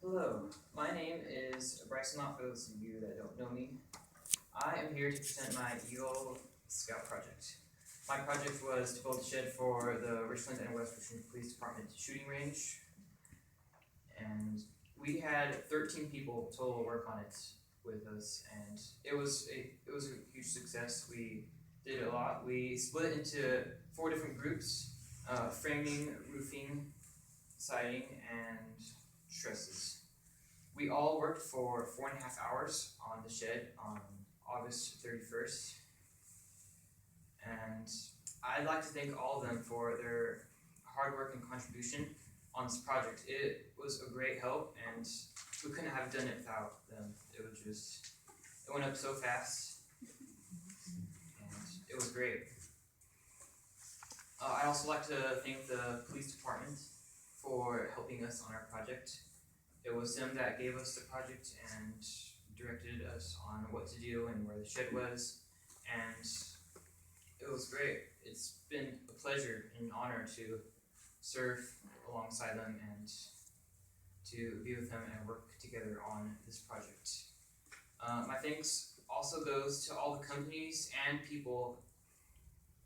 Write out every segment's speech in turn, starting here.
Hello, my name is Bryson Lott, for those of you that don't know me. I am here to present my Eagle Scout project. My project was to build a shed for the Richland and West Richland Police Department shooting range, and we had 13 people total work on it with us, and it was a huge success. We did a lot. We split into 4 different groups: framing, roofing, siding, and trusses. We all worked for 4.5 hours on the shed on August 31st, and I'd like to thank all of them for their hard work and contribution on this project. It was a great help, and we couldn't have done it without them. It went up so fast, and it was great. I'd also like to thank the police department for helping us on our project. It was them that gave us the project and directed us on what to do and where the shed was, and it was great. It's been a pleasure and an honor to serve alongside them and to be with them and work together on this project. My thanks also goes to all the companies and people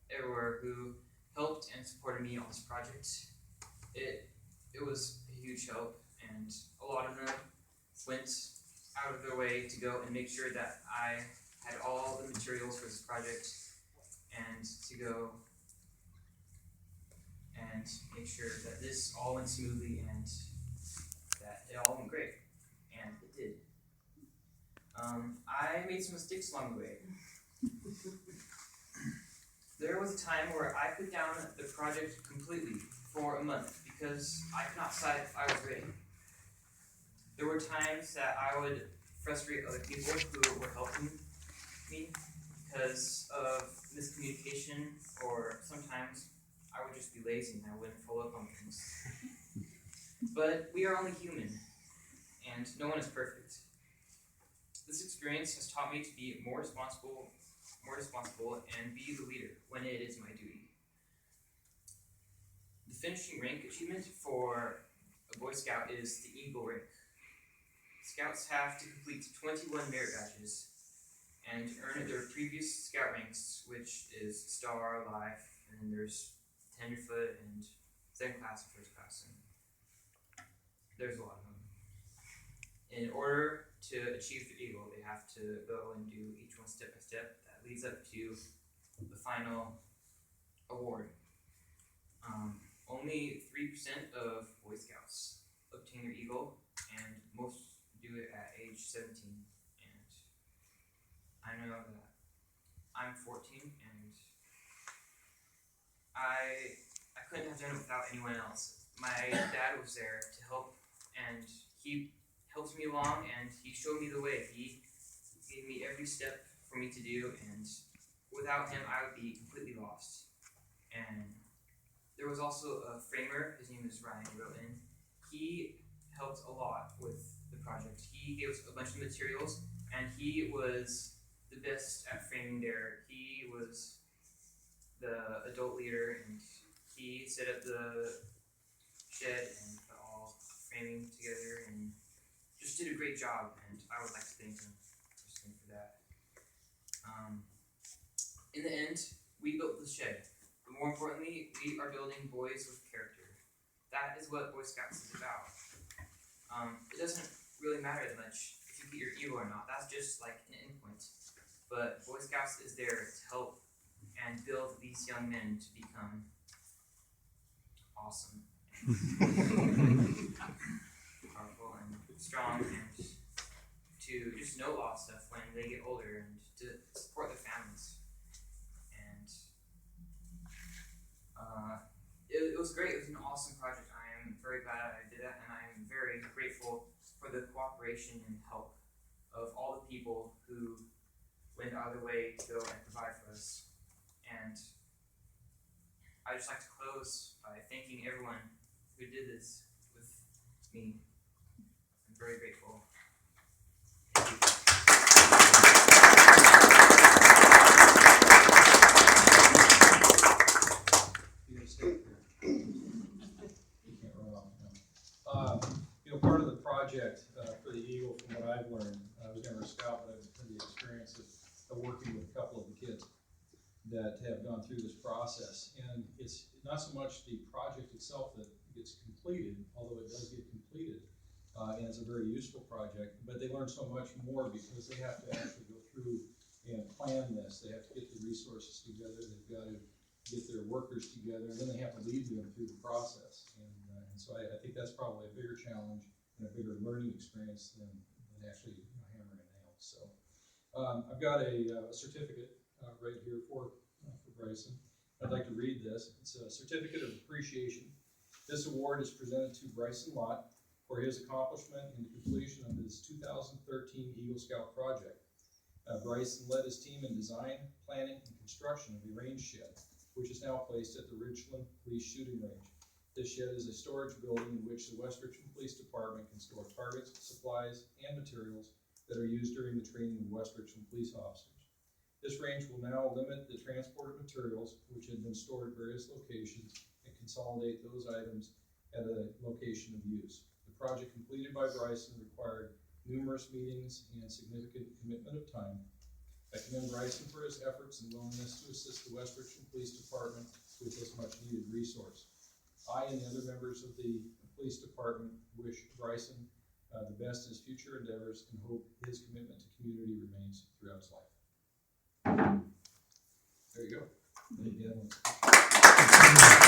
everywhere who helped and supported me on this project. It was a huge help, and a lot of them went out of their way to go and make sure that I had all the materials for this project, and to go and make sure that this all went smoothly and that it all went great, and it did. I made some mistakes along the way. There was a time where I put down the project completely for a month because I could not decide if I was ready. There were times that I would frustrate other people who were helping me because of miscommunication, or sometimes I would just be lazy and I wouldn't follow up on things. But we are only human, and no one is perfect. This experience has taught me to be more responsible and be the leader when it is my duty. The finishing rank achievement for a Boy Scout is the Eagle rank. Scouts have to complete 21 merit badges and earn their previous Scout ranks, which is Star, Life, and then there's Tenderfoot and second class and first class, and there's a lot of them. In order to achieve the Eagle, they have to go and do each one step by step. That leads up to the final award. Only 3% of Boy Scouts obtain their Eagle, and most do it at age 17. And I know that I'm 14, and I couldn't have done it without anyone else. My dad was there to help, and he helped me along, and he showed me the way. He gave me every step for me to do, and without him, I would be completely lost. And there was also a framer. His name is Ryan Roten. He helped a lot with the project. He gave us a bunch of materials, and he was the best at framing there. He was the adult leader, and he set up the shed and put all framing together, and just did a great job, and I would like to thank him personally for that. In the end, we built the shed, but more importantly, we are building boys with character. That is what Boy Scouts is about. It doesn't really matter that much if you get your Eagle or not. That's just like an endpoint. But Boy Scouts is there to help and build these young men to become awesome, powerful, and strong, and to just know all stuff when they get older, and to support their families. And it was great. It was an awesome project. I am very glad I did that, and I am very grateful for the cooperation and help of all the people who went out of their way to go and provide for us. And I just like to close by thanking everyone who did this with me. I'm very grateful. Thank you. You're gonna stay up here. You can't run off. project for the Eagle, from what I've learned, I was never a scout, but I've had the experience of working with a couple of the kids that have gone through this process. And it's not so much the project itself that gets completed, although it does get completed, and it's a very useful project, but they learn so much more because they have to actually go through and plan this. They have to get the resources together, they've got to get their workers together, and then they have to lead them through the process. And so I think that's probably a bigger challenge and a bigger learning experience than actually hammering nails. So I've got a certificate right here for Bryson. I'd like to read this. It's a certificate of appreciation. This award is presented to Bryson Lott for his accomplishment in the completion of his 2013 Eagle Scout project. Bryson led his team in design, planning, and construction of a range shed, which is now placed at the Richland Police Shooting Range. This shed is a storage building in which the West Richland Police Department can store targets, supplies, and materials that are used during the training of West Richland police officers. This range will now limit the transport of materials which had been stored at various locations and consolidate those items at a location of use. The project completed by Bryson required numerous meetings and significant commitment of time. I commend Bryson for his efforts and willingness to assist the West Richland Police Department with this much needed resource. I and the other members of the police department wish Bryson the best in his future endeavors and hope his commitment to community remains throughout his life. There you go.